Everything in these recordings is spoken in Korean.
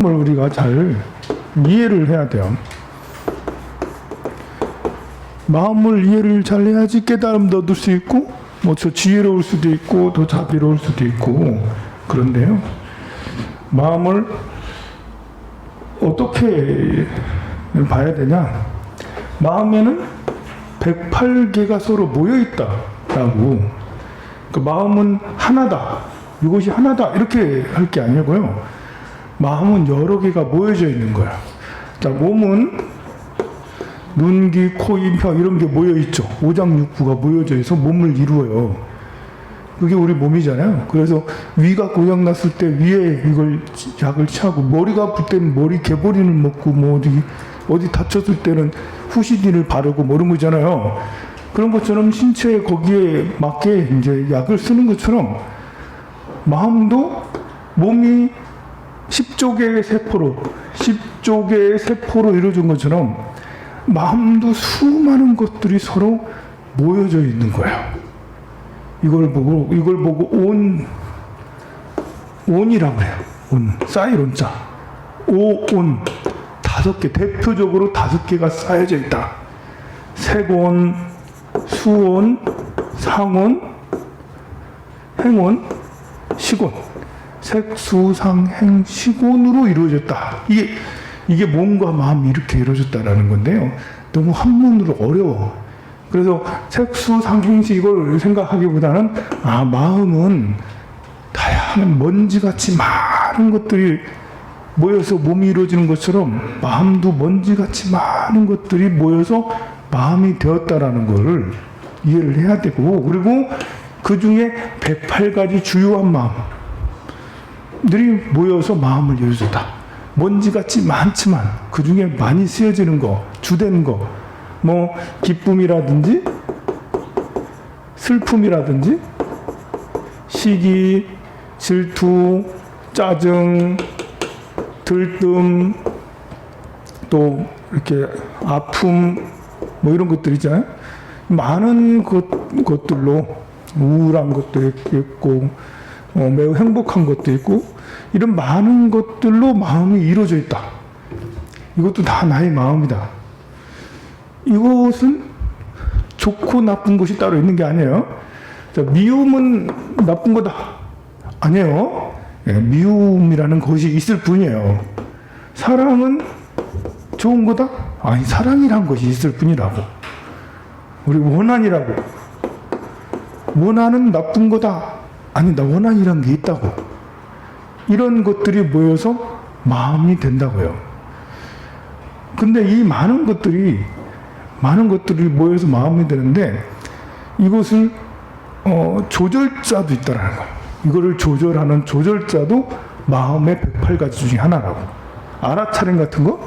걸 우리가 잘 이해를 해야 돼요. 마음을 이해를 잘 해야지 깨달음도 얻을 수 있고, 뭐 더 지혜로울 수도 있고, 더 자비로울 수도 있고, 그런데요. 마음을 어떻게 봐야 되냐? 마음에는 108개가 서로 모여있다라고. 그 마음은 하나다. 이것이 하나다. 이렇게 할 게 아니고요. 마음은 여러 개가 모여져 있는 거야. 자, 몸은 눈, 귀, 코, 입, 혀 이런 게 모여있죠. 오장육부가 모여져 있어 몸을 이루어요. 그게 우리 몸이잖아요. 그래서 위가 고장났을 때 위에 이걸 약을 취하고, 머리가 아플 때는 머리 개보리를 먹고, 뭐 어디 다쳤을 때는 후시딘을 바르고 뭐 이런 거잖아요. 그런 것처럼 신체에 거기에 맞게 이제 약을 쓰는 것처럼 마음도 몸이 10조 개의 세포로 이루어진 것처럼 마음도 수많은 것들이 서로 모여져 있는 거예요. 이걸 보고 온이라고 해요. 온, 쌓일 온자. 온. 5개, 대표적으로 5개가 쌓여져 있다. 색온, 수온, 상온, 행온, 식온. 색, 수, 상, 행, 식온으로 이루어졌다. 이게 몸과 마음이 이렇게 이루어졌다라는 건데요. 너무 한문으로 어려워. 그래서 색, 수, 상, 행식 이걸 생각하기보다는 마음은 다양한 먼지같이 많은 것들이 모여서 몸이 이루어지는 것처럼 마음도 먼지같이 많은 것들이 모여서 마음이 되었다라는 것을 이해를 해야 되고, 그리고 그 중에 108가지 주요한 마음들이 모여서 마음을 이루어졌다. 먼지같이 많지만 그 중에 많이 쓰여지는 거, 주되는 거, 뭐 기쁨이라든지 슬픔이라든지 시기, 질투, 짜증, 들뜸, 또 이렇게 아픔, 뭐 이런 것들 있잖아요. 많은 것들로 우울한 것도 있고, 매우 행복한 것도 있고, 이런 많은 것들로 마음이 이루어져 있다. 이것도 다 나의 마음이다. 이것은 좋고 나쁜 것이 따로 있는 게 아니에요. 자, 미움은 나쁜 거다. 아니에요. 미움이라는 것이 있을 뿐이에요. 사랑은 좋은 거다? 아니, 사랑이란 것이 있을 뿐이라고. 우리 원한이라고. 원한은 나쁜 거다. 아니, 나 원한이란 게 있다고. 이런 것들이 모여서 마음이 된다고요. 근데 이 많은 것들이 모여서 마음이 되는데, 이것을 조절자도 있다라는 거예요. 이거를 조절하는 조절자도 마음의 108가지 중에 하나라고. 알아차림 같은 거?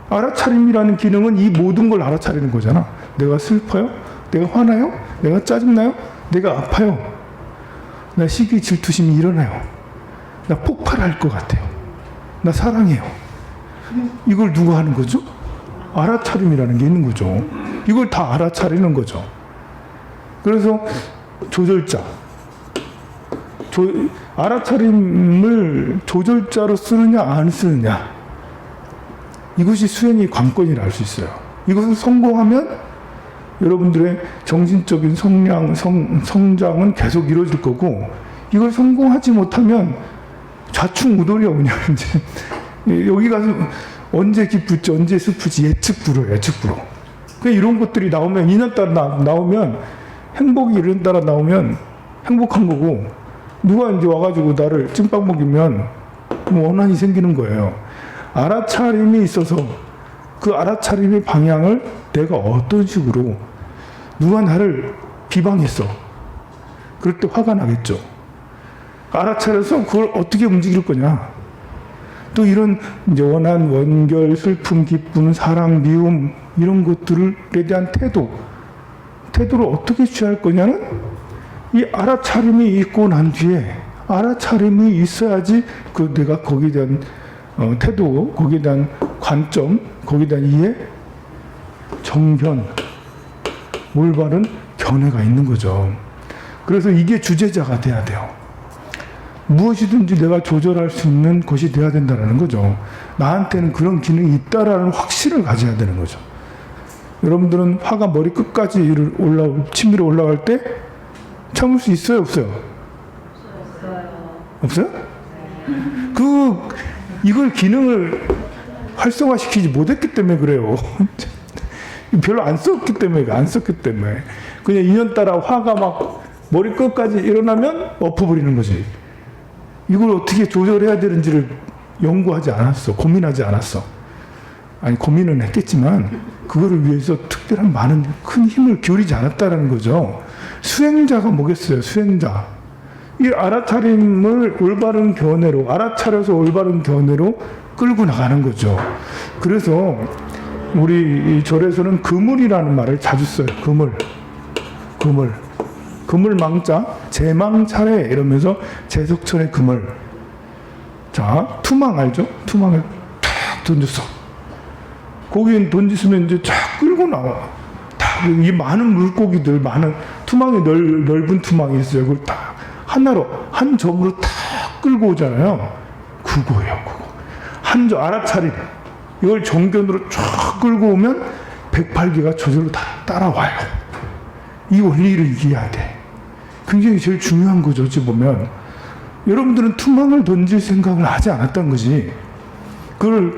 알아차림이라는 기능은 이 모든 걸 알아차리는 거잖아. 내가 슬퍼요? 내가 화나요? 내가 짜증나요? 내가 아파요? 나 시기 질투심이 일어나요? 나 폭발할 것 같아요? 나 사랑해요? 이걸 누가 하는 거죠? 알아차림이라는 게 있는 거죠. 이걸 다 알아차리는 거죠. 그래서 조절자. 알아차림을 조절자로 쓰느냐 안 쓰느냐, 이것이 수행의 관건이라 할 수 있어요. 이것을 성공하면 여러분들의 정신적인 성장은 계속 이루어질 거고, 이걸 성공하지 못하면 좌충우돌이야. 그냥 이제 여기 가서 언제 기쁠지 언제 슬프지 예측불허. 이런 것들이 나오면, 인연 따라 나오면, 행복이 이런 따라 나오면 행복한 거고, 누가 이제 와가지고 나를 찐빵 먹이면 뭐 원한이 생기는 거예요. 알아차림이 있어서 그 알아차림의 방향을 내가 어떤 식으로, 누가 나를 비방했어. 그럴 때 화가 나겠죠. 알아차려서 그걸 어떻게 움직일 거냐. 또 이제 원한, 원결, 슬픔, 기쁨, 사랑, 미움, 이런 것들에 대한 태도를 어떻게 취할 거냐는, 이 알아차림이 있고 난 뒤에, 알아차림이 있어야지 내가 거기에 대한 태도, 거기에 대한 관점, 거기에 대한 이해, 정견, 올바른 견해가 있는 거죠. 그래서 이게 주제자가 돼야 돼요. 무엇이든지 내가 조절할 수 있는 것이 돼야 된다는 거죠. 나한테는 그런 기능이 있다라는 확신을 가져야 되는 거죠. 여러분들은 화가 머리 끝까지 치밀어 올라갈 때 참을 수 있어요, 없어요? 없어요? 이걸 기능을 활성화시키지 못했기 때문에 그래요. 별로 안 썼기 때문에. 그냥 인연따라 화가 막 머리 끝까지 일어나면 엎어버리는 거지. 이걸 어떻게 조절해야 되는지를 연구하지 않았어. 고민하지 않았어. 아니, 고민은 했겠지만 그거를 위해서 특별한 많은 큰 힘을 기울이지 않았다는 거죠. 수행자가 뭐겠어요? 수행자. 이 알아차림을 올바른 견해로, 알아차려서 올바른 견해로 끌고 나가는 거죠. 그래서 우리 이 절에서는 그물이라는 말을 자주 써요. 그물망자, 제망차례 이러면서 제석천의 그물. 자, 투망 알죠? 투망을 탁 던졌어. 거기에 던지시면 이제 쫙 끌고 나와. 이 많은 물고기들, 투망이 넓은 투망이 있어요. 그걸 딱 하나로, 한 점으로 탁 끌고 오잖아요. 그거예요, 그거. 알아차림. 이걸 정견으로 쫙 끌고 오면 108개가 저절로 다 따라와요. 이 원리를 이해해야 돼. 굉장히 제일 중요한 거죠, 어찌 보면. 여러분들은 투망을 던질 생각을 하지 않았던 거지.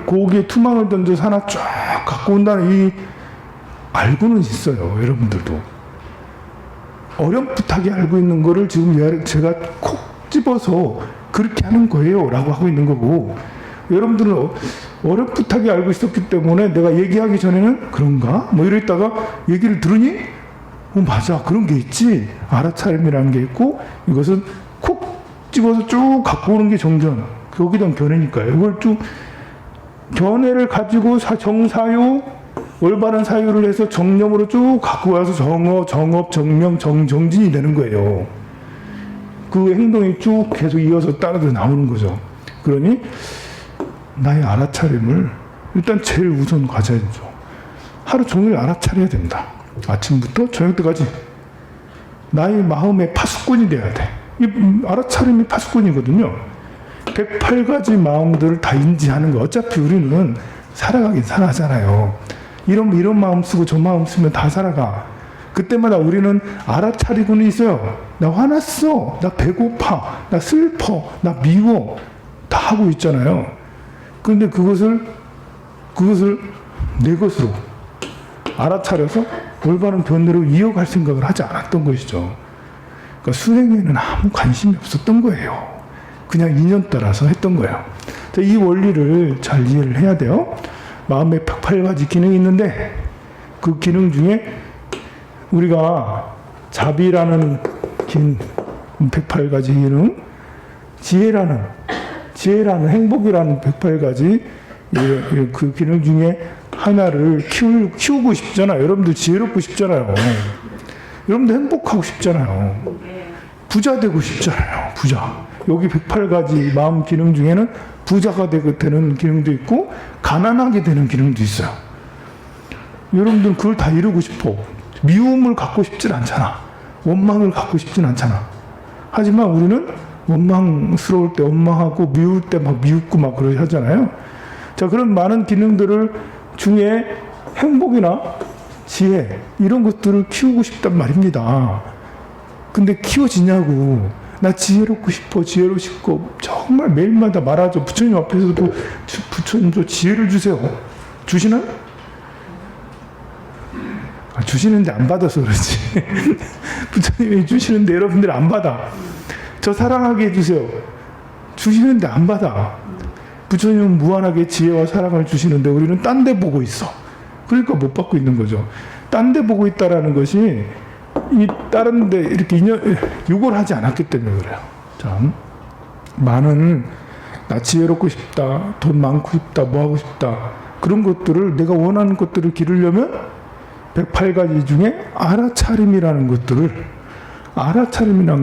거기에 투망을 던져서 하나 쫙 갖고 온다는 이 알고는 있어요, 여러분들도. 어렴풋하게 알고 있는 거를 지금 제가 콕 집어서 그렇게 하는 거예요 라고 하고 있는 거고, 여러분들은 어렴풋하게 알고 있었기 때문에 내가 얘기하기 전에는 그런가? 뭐 이랬다가 얘기를 들으니 맞아, 그런 게 있지. 알아차림이라는 게 있고, 이것은 콕 집어서 쭉 갖고 오는 게 정견. 거기다 견해니까요. 이걸 쭉 견해를 가지고 정사유, 올바른 사유를 해서 정념으로 쭉 갖고 와서 정업, 정명, 정진이 되는 거예요. 그 행동이 쭉 계속 이어서 따라서 나오는 거죠. 그러니 나의 알아차림을 일단 제일 우선 가져야죠. 하루 종일 알아차려야 된다. 아침부터 저녁 때까지 나의 마음의 파수꾼이 돼야 돼. 이 알아차림이 파수꾼이거든요. 108가지 마음들을 다 인지하는 거. 어차피 우리는 살아가긴 살아가잖아요. 이런 마음 쓰고 저 마음 쓰면 다 살아가. 그때마다 우리는 알아차리고는 있어요. 나 화났어. 나 배고파. 나 슬퍼. 나 미워. 다 하고 있잖아요. 그런데 그것을 내 것으로 알아차려서 올바른 견해로 이어갈 생각을 하지 않았던 것이죠. 그러니까 수행에는 아무 관심이 없었던 거예요. 그냥 인연 따라서 했던 거예요. 이 원리를 잘 이해를 해야 돼요. 마음에 108가지 기능이 있는데 그 기능 중에 우리가 자비라는 108가지 기능, 지혜라는 행복이라는 108가지 그 기능 중에 하나를 키우고 싶잖아요. 여러분들 지혜롭고 싶잖아요. 여러분들 행복하고 싶잖아요. 부자 되고 싶잖아요. 부자. 여기 108가지 마음 기능 중에는 부자가 되는 기능도 있고 가난하게 되는 기능도 있어요. 여러분들은 그걸 다 이루고 싶어. 미움을 갖고 싶진 않잖아. 원망을 갖고 싶진 않잖아. 하지만 우리는 원망스러울 때 원망하고 미울 때 막 미웃고 막 그러지 하잖아요. 자, 그런 많은 기능들을 중에 행복이나 지혜 이런 것들을 키우고 싶단 말입니다. 근데 키워지냐고. 나 지혜롭고 싶어. 정말 매일마다 말하죠. 부처님 앞에서도 부처님 저 지혜를 주세요. 주시나요? 주시는데 안 받아서 그렇지. 부처님이 주시는데 여러분들 안 받아. 저 사랑하게 해주세요. 주시는데 안 받아. 부처님은 무한하게 지혜와 사랑을 주시는데 우리는 딴 데 보고 있어. 그러니까 못 받고 있는 거죠. 딴 데 보고 있다라는 것이 이 다른 데 이렇게 욕을 하지 않았기 때문에 그래요. 참 많은 나 지혜롭고 싶다, 돈 많고 싶다, 뭐 하고 싶다 그런 것들을 내가 원하는 것들을 기르려면 108가지 중에 알아차림이라는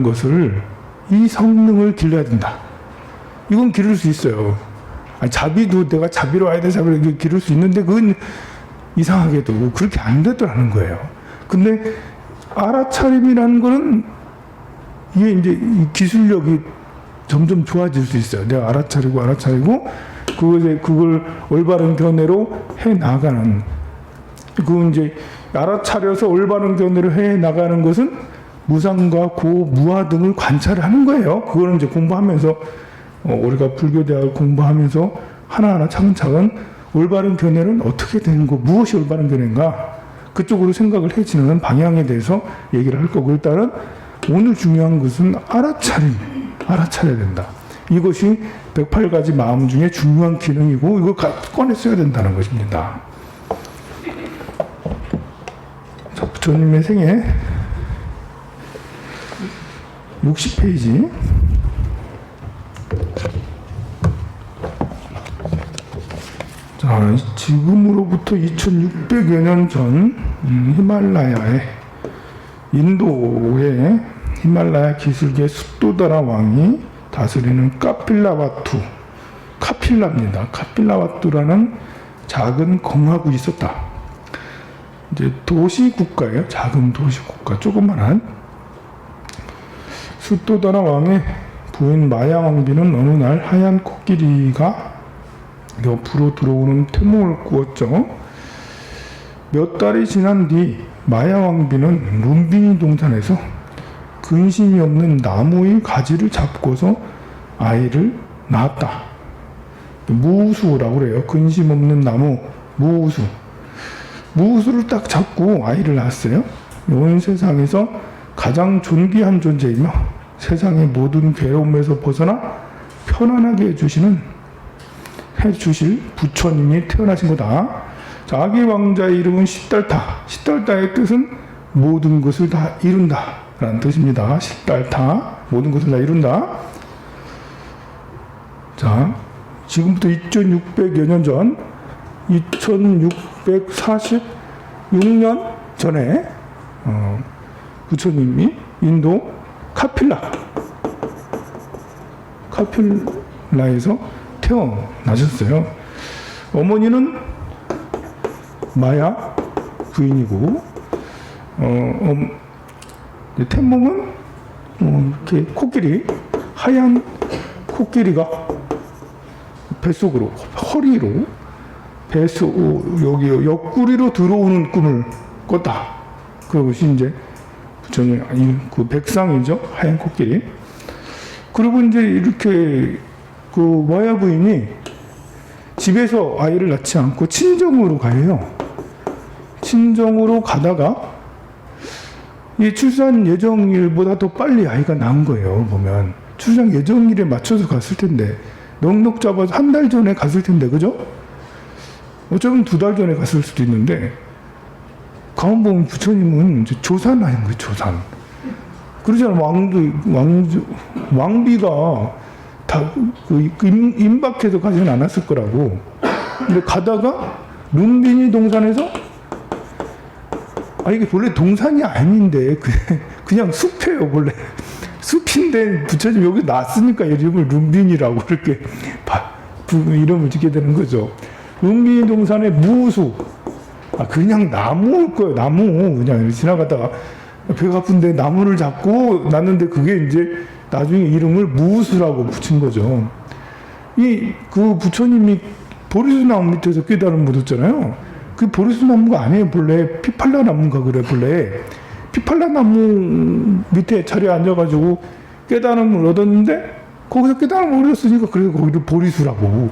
것을 이 성능을 길러야 된다. 이건 기를 수 있어요. 아니, 자비도 내가 자비로 와야 돼, 자비로 기를 수 있는데 그건 이상하게도 그렇게 안 되더라는 거예요. 근데 알아차림이라는 거는 이게 이제 이 기술력이 점점 좋아질 수 있어요. 내가 알아차리고 그걸 올바른 견해로 해 나가는. 그 이제 알아차려서 올바른 견해로 해 나가는 것은 무상과 고, 무아 등을 관찰을 하는 거예요. 그거는 이제 공부하면서 우리가 불교대학을 공부하면서 하나하나 차근차근 올바른 견해는 어떻게 되는 거, 무엇이 올바른 견해인가 그쪽으로 생각을 해지는 방향에 대해서 얘기를 할 거고, 일단은 오늘 중요한 것은 알아차려야 된다. 이것이 108가지 마음 중에 중요한 기능이고 이걸 꺼내 써야 된다는 것입니다. 자, 부처님의 생애 60페이지. 자, 지금으로부터 2600여 년 전 히말라야의 인도의 히말라야 기슭의 숫도다라 왕이 다스리는 카필라입니다. 카필라와투라는 작은 공화국이 있었다. 이제 도시 국가예요. 작은 도시 국가, 조그만한. 숫도다라 왕의 부인 마야 왕비는 어느 날 하얀 코끼리가 옆으로 들어오는 태몽을 꾸었죠. 몇 달이 지난 뒤 마야 왕비는 룸비니 동산에서 근심이 없는 나무의 가지를 잡고서 아이를 낳았다. 무우수라고 그래요. 근심 없는 나무, 무우수. 무우수를 딱 잡고 아이를 낳았어요. 온 세상에서 가장 존귀한 존재이며 세상의 모든 괴로움에서 벗어나 편안하게 해주실 부처님이 태어나신 거다. 자기 왕자의 이름은 시달타. 시달타의 뜻은 모든 것을 다 이룬다 라는 뜻입니다. 시달타, 모든 것을 다 이룬다. 자, 지금부터 2600여 년 전, 2646년 전에 부처님이 인도 카필라에서 태어나셨어요. 어머니는 마야 부인이고, 태몽은 이렇게 하얀 코끼리가 뱃속으로, 허리로, 여기 옆구리로 들어오는 꿈을 꿨다. 그것이 이제 부처님, 그 백상이죠. 하얀 코끼리. 그리고 이제 이렇게 그 마야 부인이 집에서 아이를 낳지 않고 친정으로 가요. 친정으로 가다가 이 출산 예정일보다 더 빨리 아이가 낳은 거예요. 보면 출산 예정일에 맞춰서 갔을 텐데 넉넉 잡아서 한 달 전에 갔을 텐데, 그죠? 어쩌면 2달 전에 갔을 수도 있는데, 가만 보면 부처님은 이제 조산하는 거예요. 조산. 그러잖아. 왕비가 다 임박해서 가지는 않았을 거라고. 근데 가다가 룸비니 동산에서, 이게 본래 동산이 아닌데 그냥 숲이에요. 본래 숲인데 부처님 여기 났으니까 이름을 룸빈이라고 이렇게 이름을 짓게 되는 거죠. 룸빈 동산의 무수. 그냥 나무일 거예요. 나무. 그냥 지나가다가 배가 아픈데 나무를 잡고 났는데 그게 이제 나중에 이름을 무수라고 붙인 거죠. 그 부처님이 보리수 나무 밑에서 깨달음 묻었잖아요. 그 보리수 나무가 아니에요. 본래 피팔라 나무인가 그래. 본래 피팔라 나무 밑에 자리에 앉아가지고 깨달음을 얻었는데 거기서 깨달음을 얻었으니까 그래서 거기를 보리수라고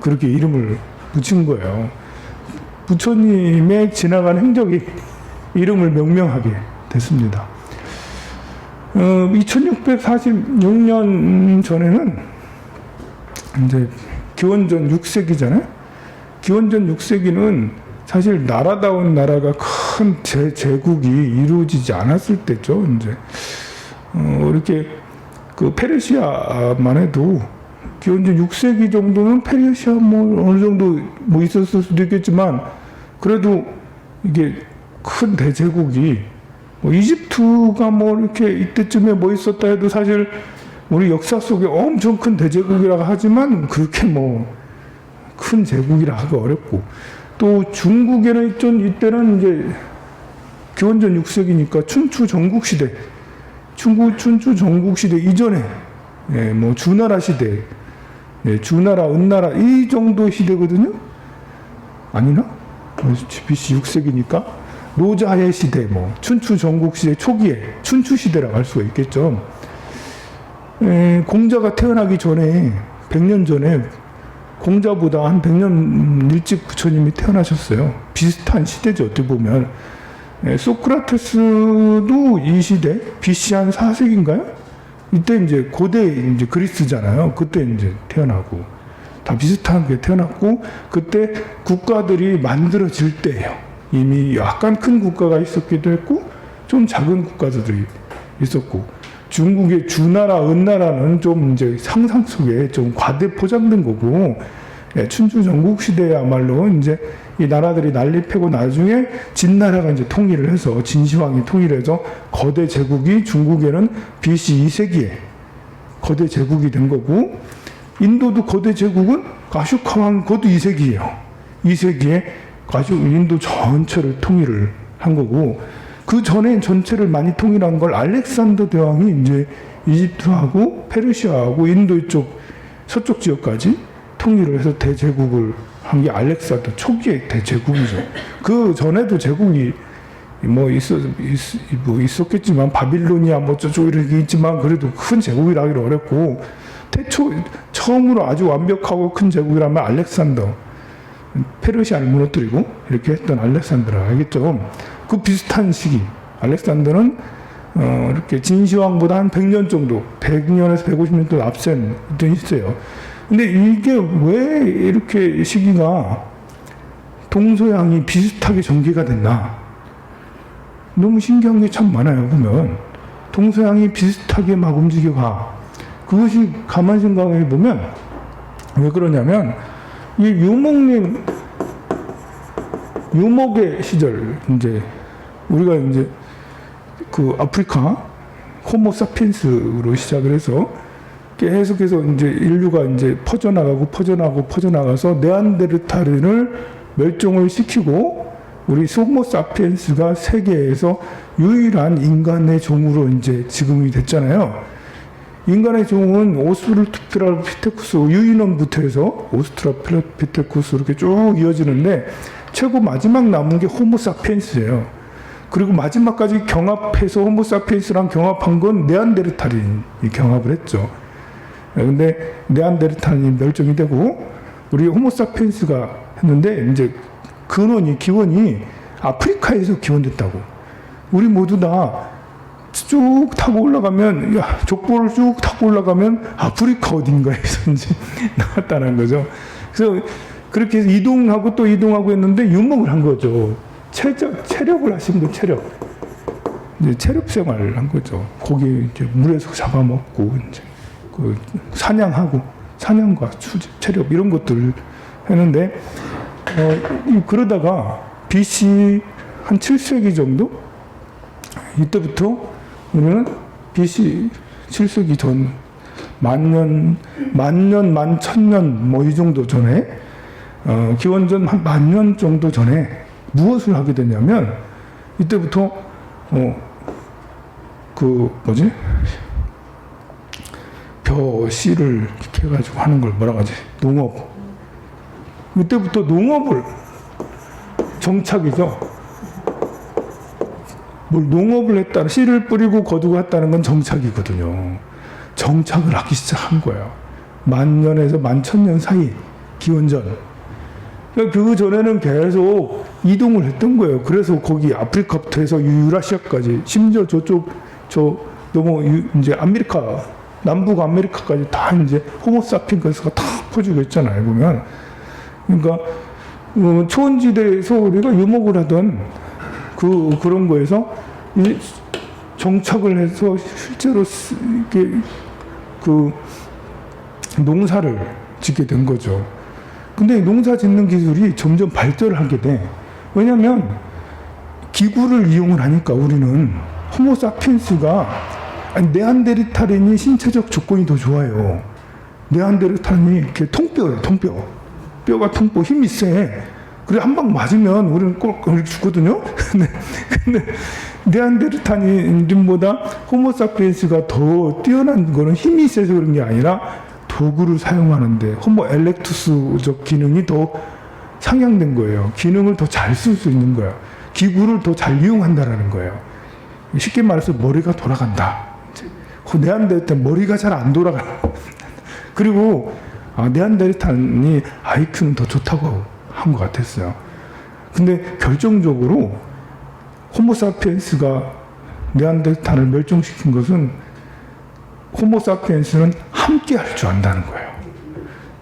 그렇게 이름을 붙인 거예요. 부처님의 지나간 행적이 이름을 명명하게 됐습니다. 2646년 전에는 이제 기원전 6세기잖아요. 기원전 6세기는 사실 나라다운 나라가 큰 제국이 이루어지지 않았을 때죠. 이제 이렇게 그 페르시아만 해도 기원전 6세기 정도는 페르시아 어느 정도 있었을 수도 있겠지만, 그래도 이게 큰 대제국이 이집트가 이렇게 이때쯤에 있었다 해도 사실 우리 역사 속에 엄청 큰 대제국이라고 하지만 그렇게 큰 제국이라 하기 어렵고, 또 중국에는 이때는 이제 기원전 6세기니까 춘추 전국시대 이전에 예, 뭐 주나라 시대, 예, 주나라, 은나라 이 정도 시대거든요. 아니나? BC 6세기니까 노자의 시대, 뭐 춘추 전국 시대 초기에 춘추 시대라고 할 수가 있겠죠. 예, 공자가 태어나기 전에 100년 전에 공자보다 한 100년 일찍 부처님이 태어나셨어요. 비슷한 시대죠. 어떻게 보면 소크라테스도 이 시대 BC 한 4세기인가요? 이때 이제 고대 이제 그리스잖아요. 그때 이제 태어나고 다 비슷하게 태어났고 그때 국가들이 만들어질 때예요. 이미 약간 큰 국가가 있었기도 했고 좀 작은 국가들이 있었고 중국의 주나라, 은나라는 좀 이제 상상 속에 좀 과대 포장된 거고 예, 춘추 전국 시대야말로 이제 이 나라들이 난립하고 나중에 진나라가 이제 통일을 해서 진시황이 통일해서 거대 제국이 중국에는 BC 2세기에 거대 제국이 된 거고 인도도 거대 제국은 가슈카 왕 그것도 2세기예요. 2세기에 인도 전체를 통일을 한 거고 그 전에 전체를 많이 통일한 걸 알렉산더 대왕이 이제 이집트하고 페르시아하고 인도 쪽 서쪽 지역까지 통일을 해서 대제국을 한 게 알렉산더 초기의 대제국이죠. 그 전에도 제국이 뭐 있었겠지만 바빌로니아 뭐 저쪽 이렇게 있지만 그래도 큰 제국이라 하기는 어렵고 처음으로 아주 완벽하고 큰 제국이라면 알렉산더 페르시아를 무너뜨리고 이렇게 했던 알렉산더라 알겠죠? 그 비슷한 시기 알렉산더는 이렇게 진시황보다 한 100년 정도 100년에서 150년 정도 앞선 때 있어요. 근데 이게 왜 이렇게 시기가 동서양이 비슷하게 전개가 됐나? 너무 신기한 게 참 많아요. 보면 동서양이 비슷하게 막 움직여가. 그것이 가만 생각해 보면 왜 그러냐면 이 유목의 시절 이제 우리가 이제 그 아프리카 호모사피엔스로 시작을 해서 계속해서 이제 인류가 이제 퍼져나가서 네안데르탈인을 멸종을 시키고 우리 호모사피엔스가 세계에서 유일한 인간의 종으로 이제 지금이 됐잖아요. 인간의 종은 오스트랄로피테쿠스 유인원부터 해서 오스트랄로피테쿠스 이렇게 쭉 이어지는데 최고 마지막 남은 게 호모사피엔스예요. 그리고 마지막까지 경합해서 호모사피엔스랑 경합한 건 네안데르탈인이 경합을 했죠. 근데 네안데르탈인이 멸종이 되고 우리 호모사피엔스가 했는데 이제 기원이 아프리카에서 기원됐다고. 우리 모두 다 쭉 타고 올라가면 족보를 쭉 타고 올라가면 아프리카 어딘가에서 이제 나왔다는 거죠. 그래서 그렇게 해서 이동하고 또 이동하고 했는데 유목을 한 거죠. 체력을 하신 분 이제 체력 생활을 한 거죠. 고기 이제 물에서 잡아먹고 이제 그 사냥과 수집, 체력 이런 것들을 했는데 그러다가 BC 한 7세기 정도 이때부터 우리는 BC 7세기 전 만년, 만천년 뭐 이 정도 전에 기원전 한 10,000년 정도 전에 무엇을 하게 되냐면 이때부터 벼 씨를 이렇게 해가지고 하는 걸 뭐라고 하지? 농업. 이때부터 농업을 정착이죠. 뭘 농업을 했다, 씨를 뿌리고 거두고 했다는 건 정착이거든요. 정착을 하기 시작한 거예요. 10,000년에서 11,000년 사이 기원전. 그 전에는 계속 이동을 했던 거예요. 그래서 거기 아프리카부터 해서 유라시아까지, 심지어 이제 남북 아메리카까지 다 이제 호모사피엔스가 다 퍼지고 있잖아요. 보면. 그러니까, 초원지대에서 우리가 유목을 하던 그런 거에서 정착을 해서 실제로 농사를 짓게 된 거죠. 근데 농사 짓는 기술이 점점 발전을 하게 돼. 왜냐면 기구를 이용을 하니까 우리는 호모사피엔스가 네안데르탈인이 신체적 조건이 더 좋아요. 네안데르탈인이 이렇게 통뼈예요, 통뼈. 뼈가 통뼈, 힘이 세. 그래 한 방 맞으면 우리는 꼭 이렇게 죽거든요. 근데 네안데르탈인보다 호모사피엔스가 더 뛰어난 거는 힘이 세서 그런 게 아니라 도구를 사용하는데 호모 엘렉투스적 기능이 더 상향된 거예요. 기능을 더 잘 쓸 수 있는 거예요. 기구를 더 잘 이용한다라는 거예요. 쉽게 말해서 머리가 돌아간다. 네안데르탈 머리가 잘 안 돌아가. 그리고 네안데르탈이 IQ는 더 좋다고 한 것 같았어요. 근데 결정적으로 호모사피엔스가 네안데르탈을 멸종시킨 것은 호모사피엔스는 함께 할 줄 안다는 거예요.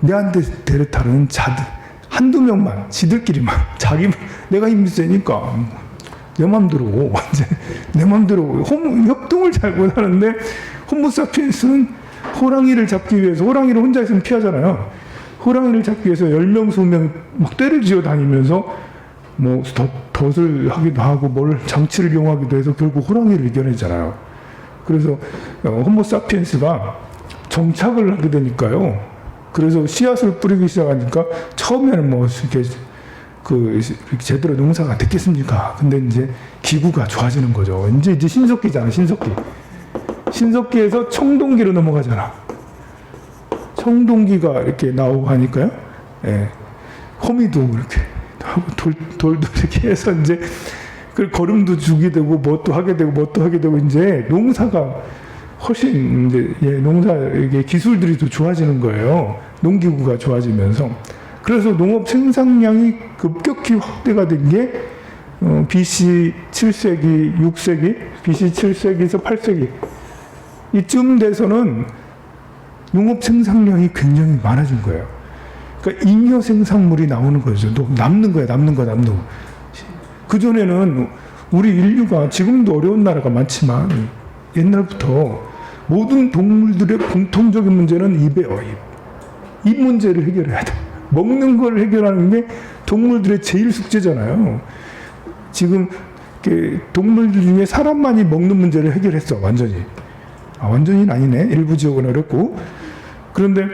네안데르탈은 한두 명만, 지들끼리만, 내가 힘이 세니까 내 맘대로, 완전 내 맘대로 협동을 잘 못하는데 호모사피엔스는 호랑이를 잡기 위해서, 호랑이를 혼자 있으면 피하잖아요. 호랑이를 잡기 위해서 10명, 20명 막 떼를 지어 다니면서 뭐 덫을 하기도 하고 뭘 장치를 이용하기도 해서 결국 호랑이를 이겨내잖아요. 그래서 호모사피엔스가 정착을 하게 되니까요. 그래서 씨앗을 뿌리기 시작하니까 처음에는 뭐 이렇게 제대로 농사가 됐겠습니까? 근데 이제 기구가 좋아지는 거죠. 이제 신석기잖아, 신석기. 신석기에서 청동기로 넘어가잖아. 청동기가 이렇게 나오고 하니까요. 예. 호미도 이렇게 하고 돌도 이렇게 해서 이제 그 걸음도 주게 되고 뭣도 하게 되고 이제 농사가 훨씬 이제 농사의 기술들이 더 좋아지는 거예요. 농기구가 좋아지면서. 그래서 농업 생산량이 급격히 확대가 된 게 BC 7세기, 6세기, BC 7세기에서 8세기 이쯤 돼서는 농업 생산량이 굉장히 많아진 거예요. 그러니까 잉여 생산물이 나오는 거죠. 남는 거야, 남는 거. 그전에는 우리 인류가 지금도 어려운 나라가 많지만 옛날부터 모든 동물들의 공통적인 문제는 입이에요. 입 문제를 해결해야 돼. 먹는 걸 해결하는 게 동물들의 제일 숙제잖아요. 지금 동물들 중에 사람만이 먹는 문제를 해결했어, 완전히. 완전히는 아니네. 일부 지역은 어렵고. 그런데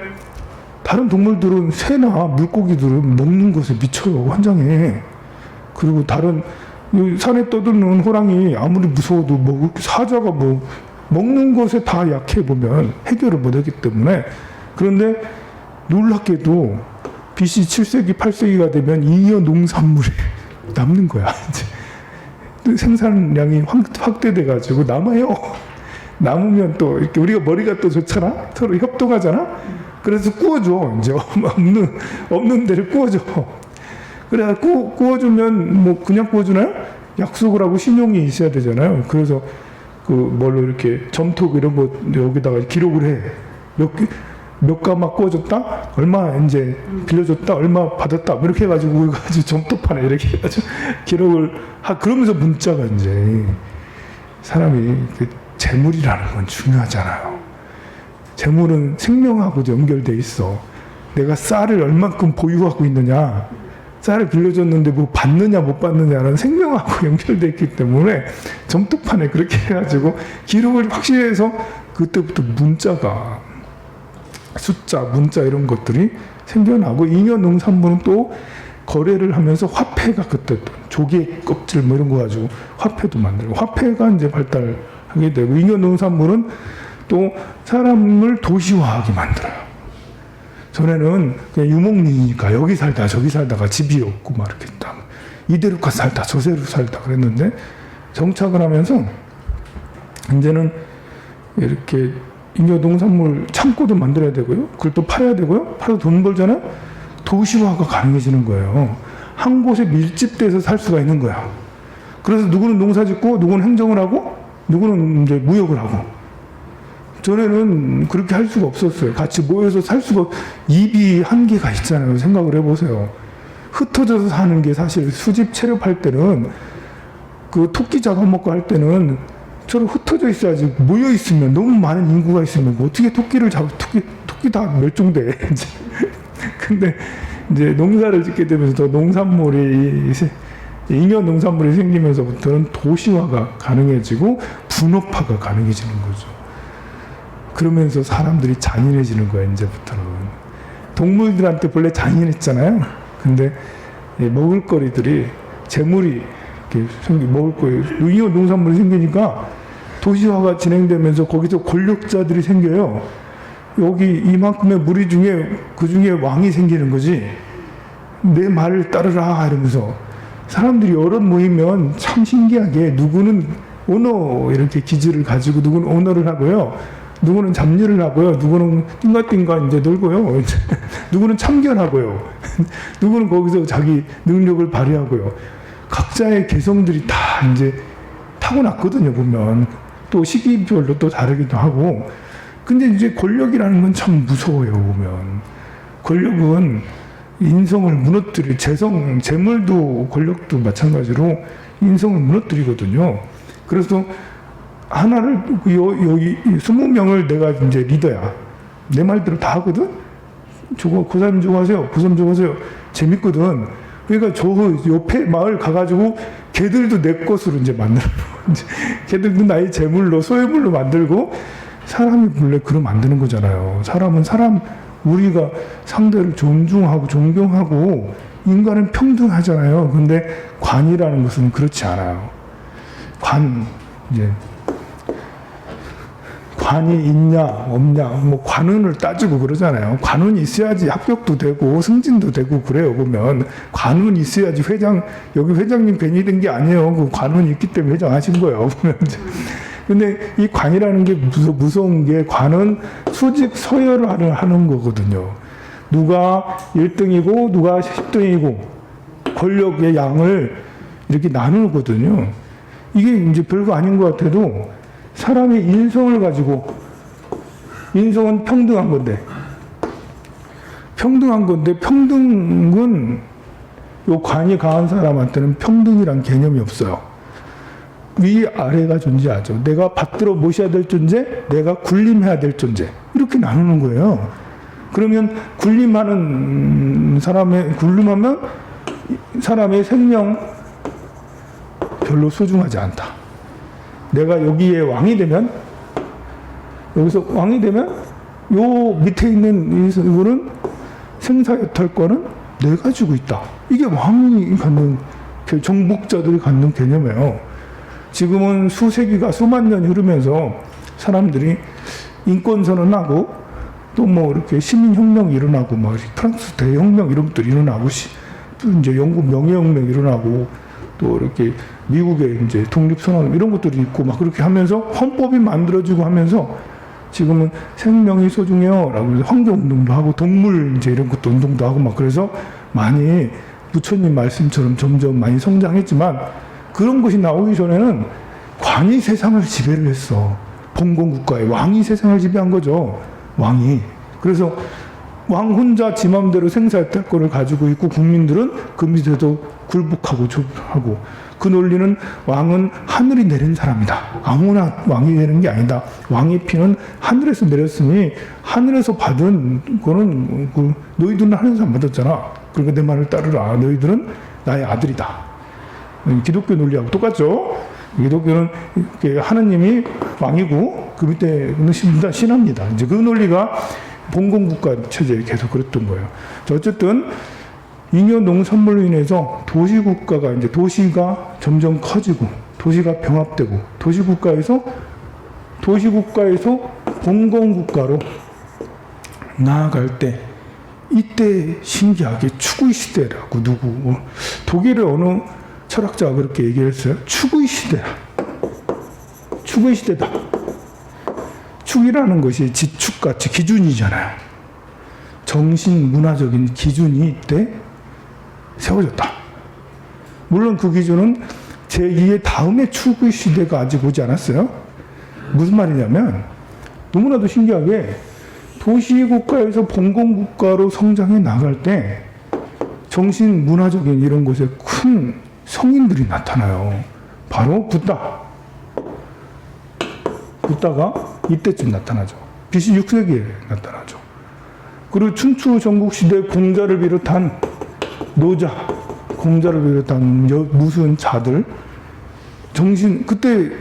다른 동물들은 새나 물고기들은 먹는 것에 미쳐요. 환장해. 그리고 다른 산에 떠드는 호랑이 아무리 무서워도 사자가 먹는 것에 다 약해 보면 해결을 못하기 때문에. 그런데 놀랍게도 BC 7세기, 8세기가 되면 잉여 농산물이 남는 거야. 이제 생산량이 확대돼가지고 남아요. 남으면 또 이렇게 우리가 머리가 또 좋잖아. 서로 협동하잖아. 그래서 구워줘. 이제 없는 데를 구워줘. 그래 구워주면 뭐 그냥 구워주나요? 약속을 하고 신용이 있어야 되잖아요. 그래서 뭘로 이렇게 점토 이런 거 여기다가 기록을 해. 몇 가마 구워줬다? 얼마 이제 빌려줬다? 얼마 받았다? 뭐 이렇게 해가지고 점토판에 이렇게 해가지고 기록을 그러면서 문자가 이제 사람이 재물이라는 건 중요하잖아요. 재물은 생명하고 연결돼 있어. 내가 쌀을 얼만큼 보유하고 있느냐, 쌀을 빌려줬는데 뭐 받느냐 못 받느냐는 생명하고 연결돼 있기 때문에 점토판에 그렇게 해가지고 기록을 확실히 해서 그때부터 문자가 숫자, 문자 이런 것들이 생겨나고 잉여 농산물은 또 거래를 하면서 화폐가 그때 또 조개 껍질 뭐 이런 거 가지고 화폐도 만들고 화폐가 이제 발달하게 되고 잉여 농산물은 또 사람을 도시화하게 만들어요. 전에는 그냥 유목민이니까 여기 살다 저기 살다가 집이 없고 막 이렇게 이대로가 살다 저대로 살다 그랬는데 정착을 하면서 이제는 이렇게 잉여 농산물 창고도 만들어야 되고요. 그걸 또 팔아야 되고요. 팔아서 돈 벌잖아요. 도시화가 가능해지는 거예요. 한 곳에 밀집돼서 살 수가 있는 거야. 그래서 누구는 농사 짓고 누구는 행정을 하고 누구는 이제 무역을 하고. 전에는 그렇게 할 수가 없었어요. 같이 모여서 살 수가 입이 한계가 있잖아요. 생각을 해보세요. 흩어져서 사는 게 사실 수집 체류할 때는 그 토끼 잡아먹고 할 때는 서로 흩어져 있어야지. 모여 있으면 너무 많은 인구가 있으면 어떻게 토끼를 토끼 다 멸종돼. 근데 이제 농사를 짓게 되면서 더 농산물이 잉여 농산물이 생기면서부터는 도시화가 가능해지고 분업화가 가능해지는 거죠. 그러면서 사람들이 잔인해지는 거야. 이제부터는 동물들한테 본래 잔인했잖아요. 근데 먹을거리들이 재물이 이렇게 먹을거리 인ho 농산물이 생기니까 도시화가 진행되면서 거기서 권력자들이 생겨요. 여기 이만큼의 무리 중에 그 중에 왕이 생기는 거지. 내 말을 따르라 이러면서 사람들이 여럿 모이면 참 신기하게 누구는 언어 이렇게 기질을 가지고 누구는 언어를 하고요. 누구는 잡일을 하고요. 누구는 띵가띵가 이제 놀고요. 누구는 참견하고요. 누구는 거기서 자기 능력을 발휘하고요. 각자의 개성들이 다 이제 타고났거든요, 보면. 또 시기별로 또 다르기도 하고. 근데 이제 권력이라는 건 참 무서워요, 보면. 권력은 인성을 재물도 권력도 마찬가지로 인성을 무너뜨리거든요. 그래서 하나를 여기 20명을 내가 이제 리더야. 내 말대로 다 하거든. 저거 그 사람 저거 하세요. 그 사람 저거 하세요. 재밌거든. 그러니까 저 옆에 마을 가가지고 걔들도 내 것으로 이제 만들어. 걔들도 나의 재물로 소유물로 만들고 사람이 원래 그럼 만드는 거잖아요. 사람은 우리가 상대를 존중하고 존경하고 인간은 평등하잖아요. 근데 관이라는 것은 그렇지 않아요. 관이 있냐 없냐 뭐 관운을 따지고 그러잖아요. 관운이 있어야지 합격도 되고 승진도 되고 그래요. 보면 관운이 있어야지 여기 회장님 괜히 된 게 아니에요. 그 관운이 있기 때문에 회장하신 거예요. 보면 근데 이 관이라는 게 무서운 게 관은 수직 서열을 하는 거거든요. 누가 1등이고 누가 10등이고 권력의 양을 이렇게 나누거든요. 이게 이제 별거 아닌 것 같아도 사람의 인성을 가지고 인성은 평등한 건데 평등은 요 관이 강한 사람한테는 평등이란 개념이 없어요. 위아래가 존재하죠. 내가 받들어 모셔야 될 존재, 내가 군림해야 될 존재. 이렇게 나누는 거예요. 그러면 군림하면 사람의 생명 별로 소중하지 않다. 내가 여기에 여기서 왕이 되면 요 밑에 있는 이거는 생사여탈권은 내가 주고 있다. 이게 왕이 갖는 정복자들이 갖는 개념이에요. 지금은 수만 년이 흐르면서 사람들이 인권 선언하고 또 뭐 이렇게 시민혁명이 일어나고 막 프랑스 대혁명 이런 것들이 일어나고 이제 영국 명예혁명 일어나고 또 이렇게 미국의 이제 독립선언 이런 것들이 있고 막 그렇게 하면서 헌법이 만들어지고 하면서 지금은 생명이 소중해요 라고 해서 환경운동도 하고 동물 이제 이런 것도 운동도 하고 막 그래서 많이 부처님 말씀처럼 점점 많이 성장했지만 그런 것이 나오기 전에는 관이 세상을 지배를 했어. 봉건국가에 왕이 세상을 지배한 거죠. 왕이. 그래서 왕 혼자 지 맘대로 생사여탈권을 가지고 있고 국민들은 그 밑에도 굴복하고 하고 그 논리는 왕은 하늘이 내린 사람이다. 아무나 왕이 되는 게 아니다. 왕의 피는 하늘에서 내렸으니 하늘에서 받은 거는 너희들은 하늘에서 안 받았잖아. 그러니까 내 말을 따르라. 너희들은 나의 아들이다. 기독교 논리하고 똑같죠. 기독교는 하느님이 왕이고 그 밑에는 신합니다. 이제 그 논리가 봉건국가 체제에 계속 그랬던 거예요. 어쨌든 인ho 농산물로 인해서 도시국가가 이제 도시가 점점 커지고 도시가 병합되고 도시국가에서 봉건국가로 나아갈 때 이때 신기하게 추구의 시대라고 독일의 어느 철학자가 그렇게 얘기했어요. 추구의 시대다. 축이라는 것이 지축같이 기준이잖아요. 정신 문화적인 기준이 이때 세워졌다. 물론 그 기준은 제2의 다음의 추구의 시대가 아직 오지 않았어요. 무슨 말이냐면 너무나도 신기하게 도시국가에서 봉건국가로 성장해 나갈 때 정신 문화적인 이런 곳에 큰 성인들이 나타나요. 바로 붓다가 이때쯤 나타나죠. BC 6세기에 나타나죠. 그리고 춘추 전국시대 공자를 비롯한 무슨 자들 그때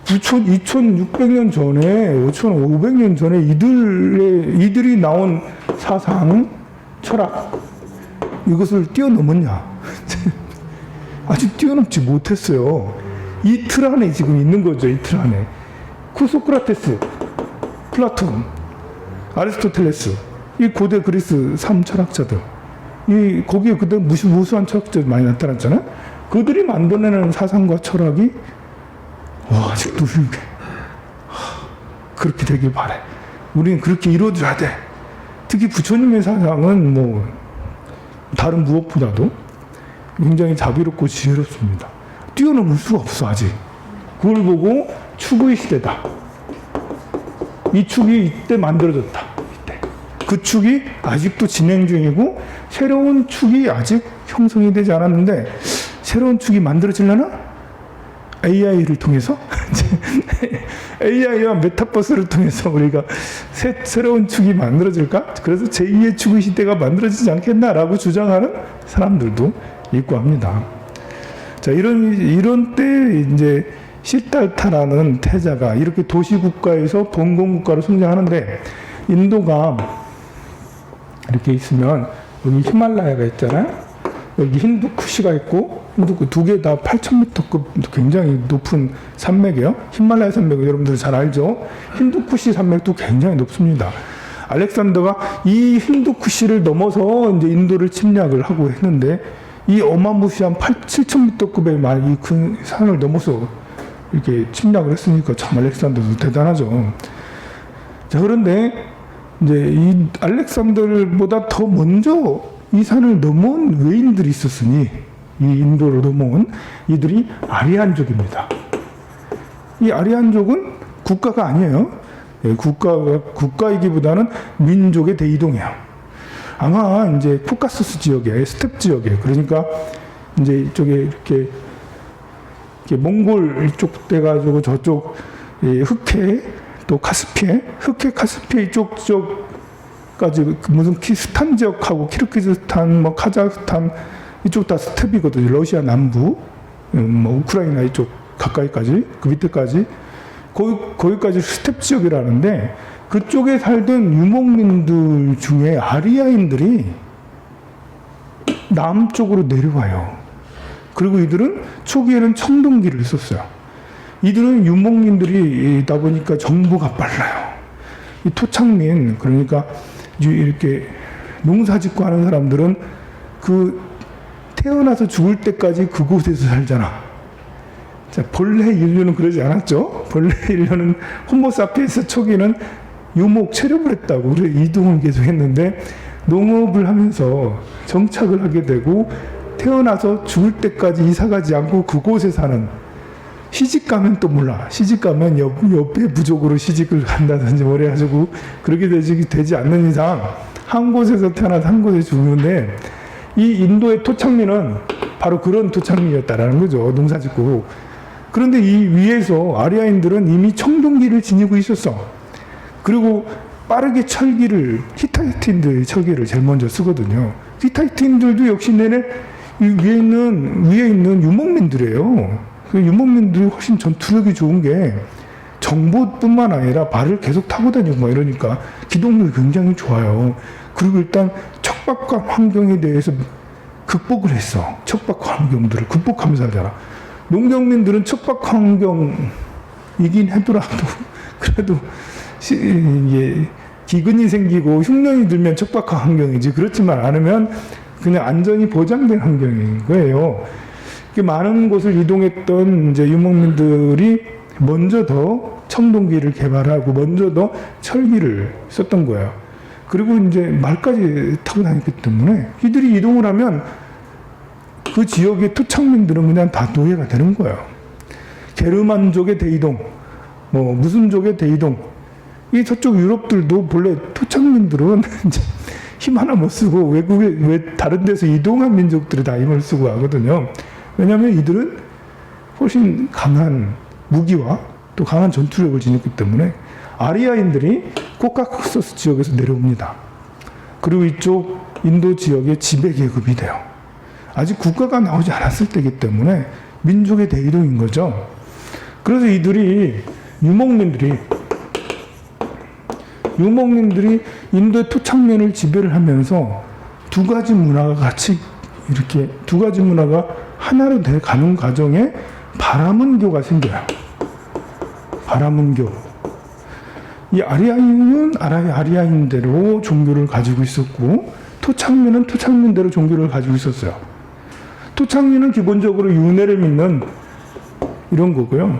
2600년 전에 5500년 전에 이들이 나온 사상 철학 이것을 뛰어넘었냐? 아직 뛰어넘지 못했어요. 이 틀 안에 지금 있는 거죠. 이 틀 안에. 소크라테스, 플라톤, 아리스토텔레스, 이 고대 그리스 3철학자들, 거기에 그때 무수한 철학자들 많이 나타났잖아요. 그들이 만들어내는 사상과 철학이 아직도 그렇게 되길 바래. 우리는 그렇게 이루어져야 돼. 특히 부처님의 사상은 뭐 다른 무엇보다도 굉장히 자비롭고 지혜롭습니다. 뛰어넘을 수가 없어 아직. 그걸 보고 축의 시대다. 이 축이 이때 만들어졌다. 이때. 그 축이 아직도 진행 중이고 새로운 축이 아직 형성이 되지 않았는데 새로운 축이 만들어지려나? AI를 통해서? AI와 메타버스를 통해서 우리가 새로운 축이 만들어질까? 그래서 제2의 축의 시대가 만들어지지 않겠나라고 주장하는 사람들도 있고 합니다. 자, 이런 때 이제 시달타라는 태자가 이렇게 도시국가에서 봉건국가로 성장하는데, 인도가 이렇게 있으면 여기 히말라야가 있잖아요. 여기 힌두쿠시가 있고, 힌두쿠 두 개 다 8,000m급 굉장히 높은 산맥이에요. 히말라야 산맥 여러분들 잘 알죠? 힌두쿠시 산맥도 굉장히 높습니다. 알렉산더가 이 힌두쿠시를 넘어서 이제 인도를 침략을 하고 했는데, 이 어마무시한 7,000m급의 이 큰 산을 넘어서 이렇게 침략을 했으니까 참 알렉산더도 대단하죠. 자, 그런데 이제 이 알렉산더보다 더 먼저 이 산을 넘어온 외인들이 있었으니, 이 인도로 넘어온 이들이 아리안족입니다. 이 아리안족은 국가가 아니에요. 국가이기보다는 민족의 대이동이에요. 아마 이제 코카소스 지역에, 스텝 지역에, 그러니까 이제 이쪽에 이렇게 몽골 이쪽 돼가지고 저쪽 흑해, 또 카스피해, 카스피해 이쪽까지 무슨 스탄 지역하고 키르기즈스탄, 뭐 카자흐스탄 이쪽 다 스텝이거든요. 러시아 남부, 뭐 우크라이나 이쪽 가까이까지, 그 밑에까지 거기까지 스텝 지역이라는데, 그쪽에 살던 유목민들 중에 아리아인들이 남쪽으로 내려와요. 그리고 이들은 초기에는 청동기를 썼어요. 이들은 유목민들이다 보니까 정보가 빨라요. 이 토착민, 그러니까 이렇게 농사 짓고 하는 사람들은 태어나서 죽을 때까지 그곳에서 살잖아. 자, 본래 인류는 그러지 않았죠. 본래 인류는 호모사피엔스 초기는 유목 체류를 했다고, 그래 이동을 계속 했는데, 농업을 하면서 정착을 하게 되고 태어나서 죽을 때까지 이사가지 않고 그곳에 사는, 시집가면 또 몰라. 시집가면 옆에 부족으로 시집을 간다든지 뭐 해가지고 그렇게 되지 않는 이상 한 곳에서 태어나서 한 곳에 죽는데, 이 인도의 토착민은 바로 그런 토착민이었다라는 거죠. 농사짓고. 그런데 이 위에서 아리아인들은 이미 청동기를 지니고 있었어. 그리고 빠르게 히타이트인들이 철기를 제일 먼저 쓰거든요. 히타이트인들도 역시 내내 위에 있는 유목민들이에요. 그 유목민들이 훨씬 전투력이 좋은 게 정보뿐만 아니라 발을 계속 타고 다니고 막 이러니까 기동력이 굉장히 좋아요. 그리고 일단 척박한 환경에 대해서 극복을 했어. 척박한 환경들을 극복하면서 하잖아. 농경민들은 척박 환경이긴 하더라도 그래도 이게 기근이 생기고 흉년이 들면 척박한 환경이지, 그렇지만 않으면 그냥 안전이 보장된 환경인 거예요. 많은 곳을 이동했던 이제 유목민들이 먼저 더 청동기를 개발하고 먼저 더 철기를 썼던 거예요. 그리고 이제 말까지 타고 다녔기 때문에 이들이 이동을 하면 그 지역의 토착민들은 그냥 다 노예가 되는 거예요. 게르만족의 대이동, 뭐 무슨 족의 대이동, 이 저쪽 유럽들도 본래 토착민들은 이제 힘 하나 못 쓰고 왜 다른 데서 이동한 민족들이 다 힘을 쓰고 하거든요. 왜냐하면 이들은 훨씬 강한 무기와 또 강한 전투력을 지녔기 때문에 아리아인들이 코카소스 지역에서 내려옵니다. 그리고 이쪽 인도 지역의 지배 계급이 돼요. 아직 국가가 나오지 않았을 때이기 때문에 민족의 대이동인 거죠. 그래서 이들이 유목민들이 인도의 토착민을 지배를 하면서 두 가지 문화가 같이 이렇게 두 가지 문화가 하나로 돼 가는 과정에 바라문교가 생겨요. 바라문교. 이 아리아인은 아리아인대로 종교를 가지고 있었고, 토착민은 토착민대로 종교를 가지고 있었어요. 토착민은 기본적으로 윤회를 믿는 이런 거고요.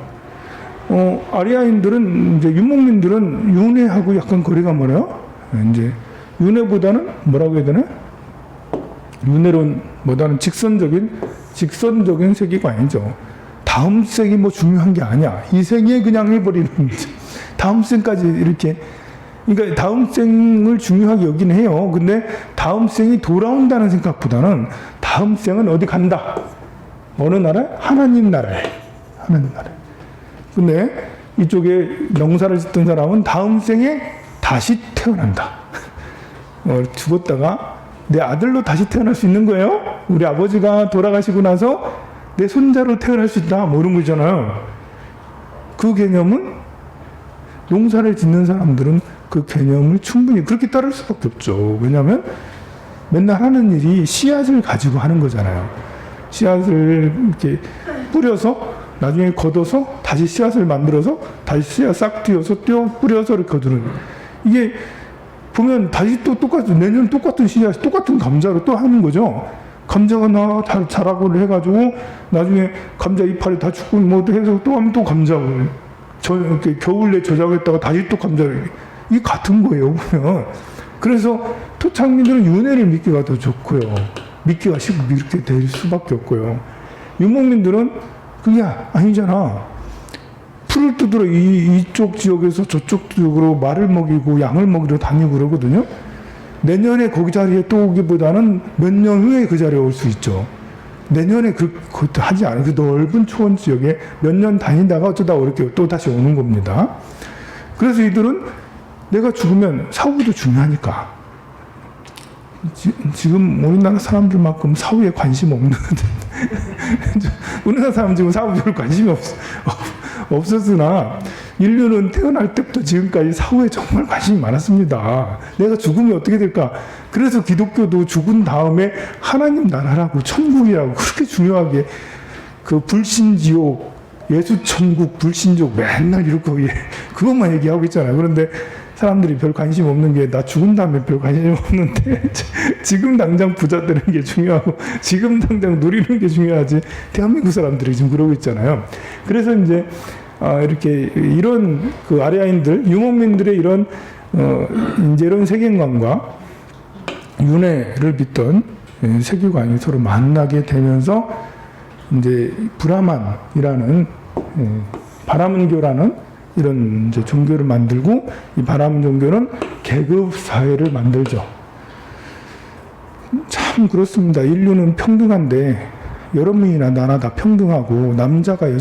아리아인들은, 이제 유목민들은 윤회하고 약간 거리가 멀어요. 이제 윤회보다는 뭐라고 해야 되나? 윤회론보다는 직선적인 세계관이죠. 다음 생이 뭐 중요한 게 아니야. 이 생에 그냥 해버리는 거죠. 다음 생까지 이렇게. 그러니까 다음 생을 중요하게 여기는 해요. 근데 다음 생이 돌아온다는 생각보다는 다음 생은 어디 간다. 어느 나라? 하나님 나라에. 하나님 나라에. 근데 이쪽에 농사를 짓던 사람은 다음 생에 다시 태어난다. 죽었다가 내 아들로 다시 태어날 수 있는 거예요. 우리 아버지가 돌아가시고 나서 내 손자로 태어날 수 있다. 뭐 이런 거잖아요. 그 개념은 농사를 짓는 사람들은 그 개념을 충분히 그렇게 따를 수밖에 없죠. 왜냐하면 맨날 하는 일이 씨앗을 가지고 하는 거잖아요. 씨앗을 이렇게 뿌려서 나중에 걷어서 다시 씨앗을 만들어서 다시 씨앗 싹 띄어서 뿌려서 이렇게 거두는. 이게 보면 다시 또 똑같은, 내년 똑같은 씨앗, 똑같은 감자로 또 하는 거죠. 감자가 다 자라고를 해가지고 나중에 감자 이파리 다 죽고 뭐 해서 또 하면 또 감자고. 이렇게 겨울에 저작했다가 다시 또 감자를. 이게 같은 거예요, 보면. 그래서 토착민들은 윤회를 믿기가 더 좋고요. 믿기가 쉽고 이렇게 될 수밖에 없고요. 유목민들은 그게 아니잖아. 풀을 뜯으러 이쪽 지역에서 저쪽 지역으로 말을 먹이고 양을 먹이러 다니고 그러거든요. 내년에 거기 자리에 또 오기보다는 몇 년 후에 그 자리에 올 수 있죠. 내년에 그것도 하지 않아요. 그 넓은 초원 지역에 몇 년 다니다가 어쩌다 이렇게 또 다시 오는 겁니다. 그래서 이들은 내가 죽으면 사후도 중요하니까. 지금 우리나라 사람들만큼 사후에 관심 없는 우리나라 사람 지금 사후 별 관심이 없었으나 인류는 태어날 때부터 지금까지 사후에 정말 관심이 많았습니다. 내가 죽으면 어떻게 될까? 그래서 기독교도 죽은 다음에 하나님 나라라고 천국이라고 그렇게 중요하게 그 불신지옥, 예수천국, 불신지옥 맨날 이렇게 그것만 얘기하고 있잖아요. 그런데 사람들이 별 관심 없는 게 나 죽은 다음에 별 관심 없는데 지금 당장 부자 되는 게 중요하고 지금 당장 누리는 게 중요하지. 대한민국 사람들이 지금 그러고 있잖아요. 그래서 이제 이렇게 이런 그 아리아인들, 유목민들의 이런 이제 이런 세계관과 윤회를 믿던 세계관이 서로 만나게 되면서 이제 브라만이라는 바라문교라는 이런 이제 종교를 만들고, 이 바라문 종교는 계급 사회를 만들죠. 참 그렇습니다. 인류는 평등한데 여러분이나 나나 다 평등하고 남자나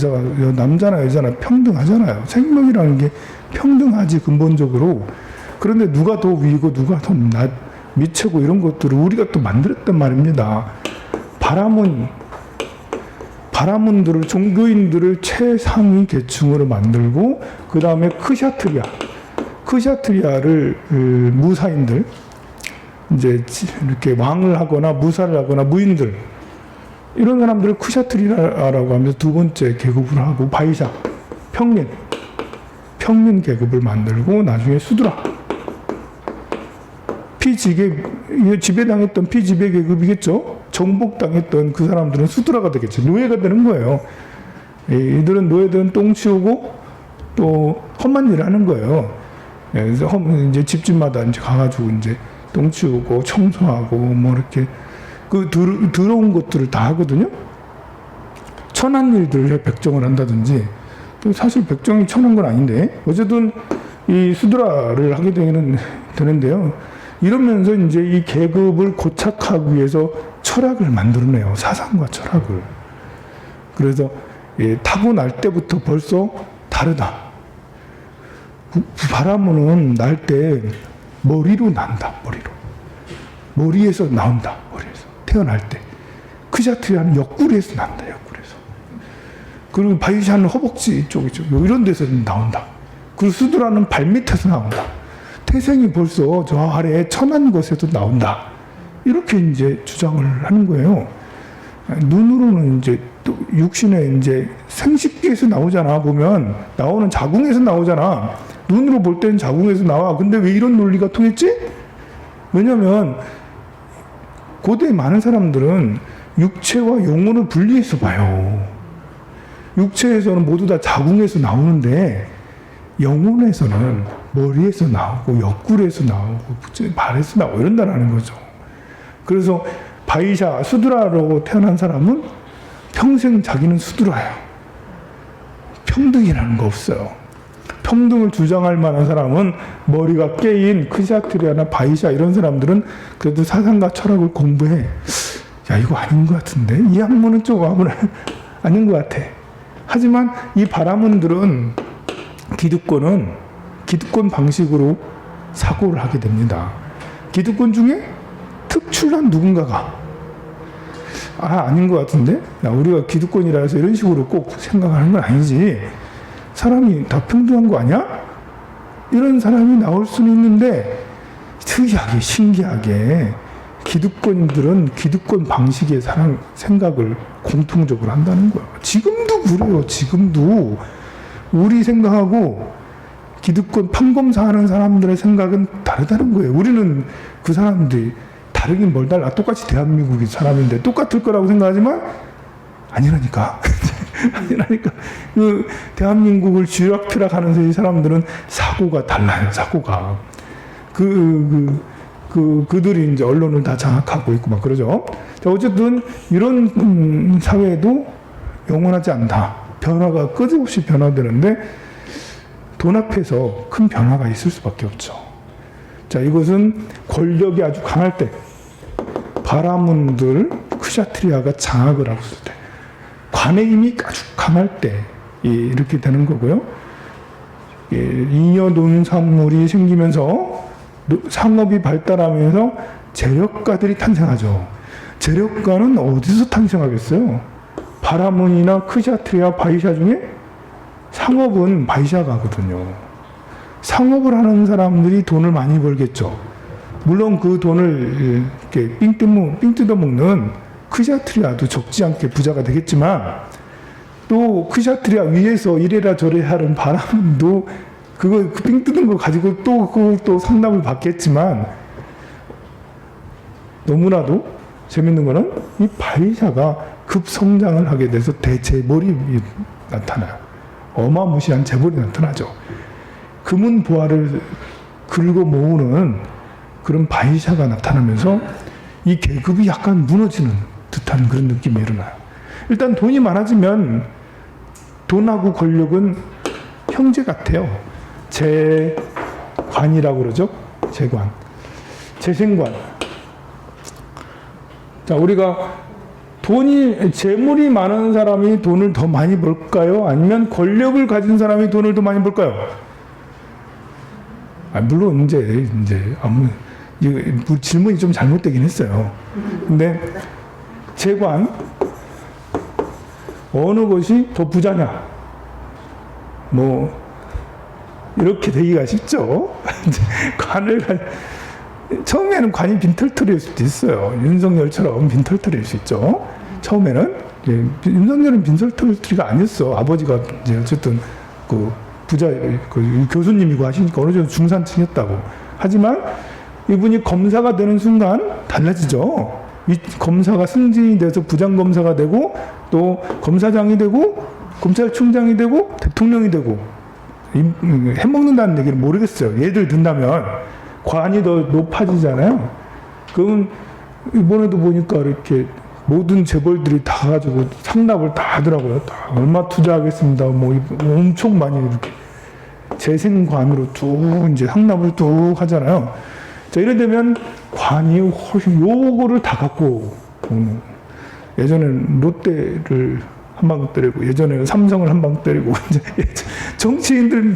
여자나 평등하잖아요. 생명이라는 게 평등하지 근본적으로. 그런데 누가 더 위고 누가 더 밑이고 이런 것들을 우리가 또 만들었단 말입니다. 바라문들을, 종교인들을 최상위 계층으로 만들고, 그 다음에 크샤트리아를 무사인들, 이제 이렇게 왕을 하거나 무사를 하거나 무인들, 이런 사람들을 크샤트리아라고 하면서 두 번째 계급을 하고, 바이샤, 평민 계급을 만들고, 나중에 수드라, 지배당했던 피지배 계급이겠죠. 정복당했던 그 사람들은 수드라가 되겠죠. 노예가 되는 거예요. 노예들은 똥 치우고 또 험한 일을 하는 거예요. 그래서 이제 집집마다 이제 가가지고 이제 똥 치우고 청소하고 뭐 이렇게 그 더러운 것들을 다 하거든요. 천한 일들을 백정을 한다든지. 사실 백정이 천한 건 아닌데 어쨌든 이 수드라를 하게 되는데요. 이러면서 이제 이 계급을 고착하기 위해서 철학을 만들어내요. 사상과 철학을. 그래서 타고날 때부터 벌써 다르다. 바라문은 날 때 머리로 난다. 머리에서 나온다. 머리에서. 태어날 때. 크샤트리아는 옆구리에서 난다. 옆구리에서. 그리고 바이샤는 허벅지 쪽이죠. 이런 데서 나온다. 그리고 수드라는 발밑에서 나온다. 태생이 벌써 저 아래에 천한 곳에도 나온다. 이렇게 이제 주장을 하는 거예요. 눈으로는 이제 또 육신의 이제 생식기에서 나오잖아. 보면 나오는 자궁에서 나오잖아. 눈으로 볼 때는 자궁에서 나와. 근데 왜 이런 논리가 통했지? 왜냐면 고대 많은 사람들은 육체와 영혼을 분리해서 봐요. 육체에서는 모두 다 자궁에서 나오는데 영혼에서는 머리에서 나오고 옆구리에서 나오고 발에서 나오고 이런다라는 거죠. 그래서 바이샤, 수드라로 태어난 사람은 평생 자기는 수드라야. 평등이라는 거 없어요. 평등을 주장할 만한 사람은 머리가 깨인 크샤트리아나 바이샤 이런 사람들은 그래도 사상과 철학을 공부해. 야, 이거 아닌 것 같은데? 이 학문은 좀 아닌 것 같아. 하지만 이 바라문들은 기득권 방식으로 사고를 하게 됩니다. 기득권 중에 특출난 누군가가 아닌 것 같은데? 야, 우리가 기득권이라 해서 이런 식으로 꼭 생각하는 건 아니지. 사람이 다 평등한 거 아니야? 이런 사람이 나올 수는 있는데 특이하게 신기하게 기득권들은 기득권 방식의 생각을 공통적으로 한다는 거야. 지금도 그래요. 지금도 우리 생각하고 기득권 판검사하는 사람들의 생각은 다르다는 거예요. 우리는 그 사람들이 다르긴 뭘 달라. 똑같이 대한민국의 사람인데 똑같을 거라고 생각하지만 아니라니까. 아니라니까. 그 대한민국을 쥐락펴락하는 이 사람들은 사고가 달라요. 사고가. 그들이 이제 언론을 다 장악하고 있고 막 그러죠. 자, 어쨌든 이런 사회도 영원하지 않다. 변화가 끝없이 변화되는데 돈 앞에서 큰 변화가 있을 수밖에 없죠. 자, 이것은 권력이 아주 강할 때 바라문들 크샤트리아가 장악을 하고 있을 때 관의 힘이 아주 강할 때 이렇게 되는 거고요. 잉여 농산물이 생기면서 상업이 발달하면서 재력가들이 탄생하죠. 재력가는 어디서 탄생하겠어요? 바라문이나 크샤트리아, 바이샤 중에 상업은 바이샤가거든요. 상업을 하는 사람들이 돈을 많이 벌겠죠. 물론 그 돈을 이렇게 삥 뜯어먹는 크샤트리아도 적지 않게 부자가 되겠지만 또 크샤트리아 위에서 이래라 저래라 하는 바라문도 그 삥 뜯은 거 가지고 또 상납을 받겠지만 너무나도 재밌는 거는 이 바이샤가 급성장을 하게 돼서 대재벌이 나타나요. 어마무시한 재벌이 나타나죠. 금은 보화를 긁어 모으는 그런 바이샤가 나타나면서 이 계급이 약간 무너지는 듯한 그런 느낌이 일어나요. 일단 돈이 많아지면 돈하고 권력은 형제 같아요. 재관이라고 그러죠. 재관. 재생관. 자, 우리가 재물이 많은 사람이 돈을 더 많이 벌까요? 아니면 권력을 가진 사람이 돈을 더 많이 벌까요? 물론 이제 질문이 좀 잘못되긴 했어요. 근데 재관 어느 것이 더 부자냐? 이렇게 되기가 쉽죠. 처음에는 관이 빈털터리일 수도 있어요. 윤석열처럼 빈털터리일 수 있죠. 처음에는 윤석열은 빈털터리가 아니었어. 아버지가 이제 어쨌든 그 부자 교수님이고 하시니까 어느 정도 중산층이었다고. 하지만 이분이 검사가 되는 순간 달라지죠. 이 검사가 승진이 돼서 부장검사가 되고 또 검사장이 되고 검찰총장이 되고 대통령이 되고 해먹는다는 얘기를 모르겠어요. 예를 든다면 관이 더 높아지잖아요. 그러면 이번에도 보니까 이렇게 모든 재벌들이 다 가지고 상납을 다 하더라고요. 다 얼마 투자하겠습니다. 엄청 많이 이렇게 재생관으로 쭉 이제 상납을 쭉 하잖아요. 자, 이래 되면 관이 훨씬 요거를 다 갖고 오는. 예전에는 롯데를 한 방 때리고 예전에는 삼성을 한 방 때리고 이제 정치인들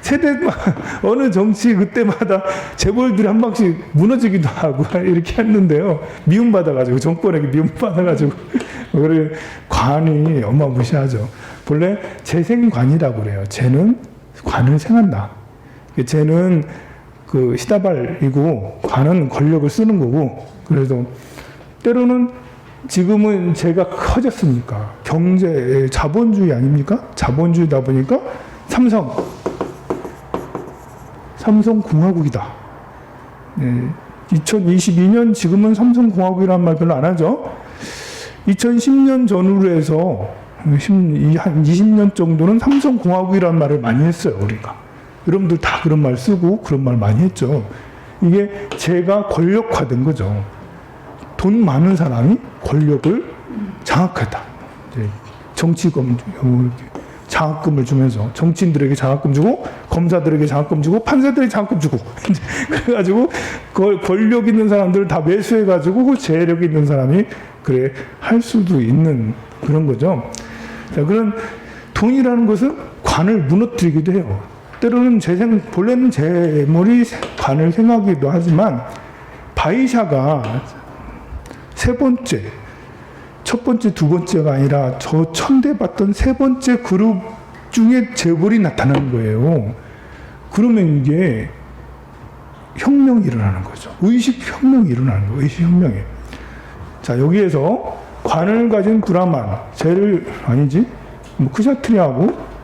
세대만 어느 정치 그때마다 재벌들이 한 방씩 무너지기도 하고 이렇게 했는데요. 미움받아가지고 정권에게 미움받아가지고 그래 관이 어마무시하죠. 본래 재생관이라고 그래요. 재는 관을 생한다. 재는 그 시다발이고 관은 권력을 쓰는 거고 그래서 때로는 지금은 제가 커졌으니까 경제 자본주의 아닙니까? 자본주의다 보니까 삼성공화국이다. 네, 2022년 지금은 삼성공화국이라는 말 별로 안 하죠. 2010년 전후로 해서 한 20년 정도는 삼성공화국이라는 말을 많이 했어요, 우리가. 여러분들 다 그런 말 쓰고 그런 말 많이 했죠. 이게 제가 권력화된 거죠. 돈 많은 사람이 권력을 장악하다. 정치금, 장학금을 주면서 정치인들에게 장학금 주고 검사들에게 장학금 주고 판사들에게 장학금 주고 그래가지고 권력 있는 사람들을 다 매수해가지고 그 재력 있는 사람이 그래 할 수도 있는 그런 거죠. 자, 그런 돈이라는 것은 관을 무너뜨리기도 해요. 때로는 본래는 재물이 관을 생각하기도 하지만 바이샤가 첫 번째, 두 번째가 아니라 저 천대받던 세 번째 그룹 중에 재벌이 나타나는 거예요. 그러면 이게 혁명이 일어나는 거죠. 의식혁명이 일어나는 거예요. 의식혁명이. 자, 여기에서 관을 가진 브라만, 크샤트리아하고,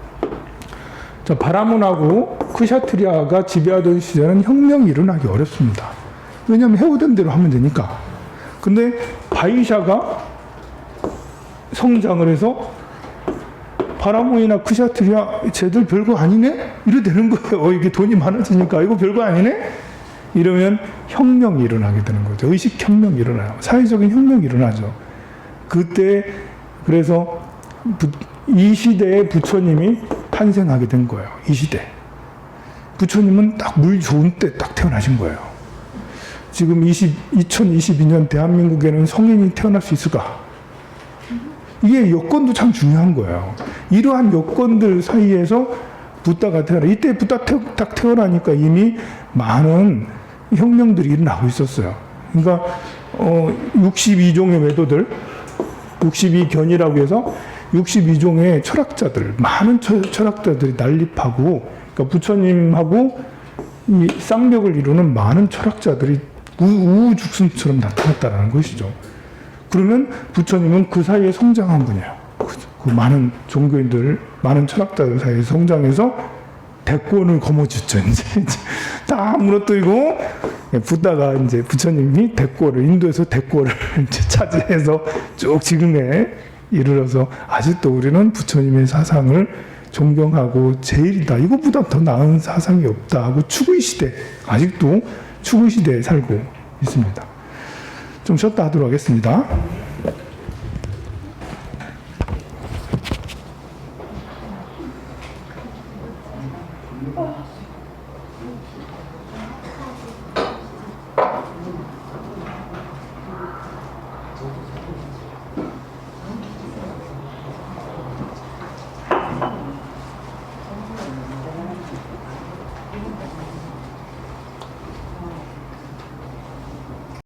자, 바라문하고 크샤트리아가 지배하던 시절은 혁명이 일어나기 어렵습니다. 왜냐하면 해오던 대로 하면 되니까. 근데 바이샤가 성장을 해서 바라몬이나 크샤트리아 쟤들 별거 아니네? 이래 되는 거예요. 이게 돈이 많아지니까 이거 별거 아니네? 이러면 혁명이 일어나게 되는 거죠. 의식혁명이 일어나요. 사회적인 혁명이 일어나죠. 그때 그래서 이 시대에 부처님이 탄생하게 된 거예요. 이 시대. 부처님은 딱 물 좋은 때 딱 태어나신 거예요. 지금 2022년 대한민국에는 성인이 태어날 수 있을까? 이게 여건도 참 중요한 거예요. 이러한 여건들 사이에서 붓다가 태어나. 이때 붓다 딱 태어나니까 이미 많은 혁명들이 일어나고 있었어요. 그러니까 62종의 외도들, 62견이라고 해서 62종의 철학자들, 많은 철학자들이 난립하고, 그러니까 부처님하고 이 쌍벽을 이루는 많은 철학자들이 우후죽순처럼 나타났다는 것이죠. 그러면 부처님은 그 사이에 성장한 분이에요. 그 많은 종교인들, 많은 철학자들 사이에 성장해서 대권을 거머쥐었죠. 이제 다 무너뜨리고 붓다가 이제 부처님이 인도에서 대권을 이제 차지해서 쭉 지금에 이르러서 아직도 우리는 부처님의 사상을 존경하고 제일이다. 이것보다 더 나은 사상이 없다 하고 추구의 시대, 아직도 추구의 시대에 살고 있습니다. 좀 쉬었다 하도록 하겠습니다.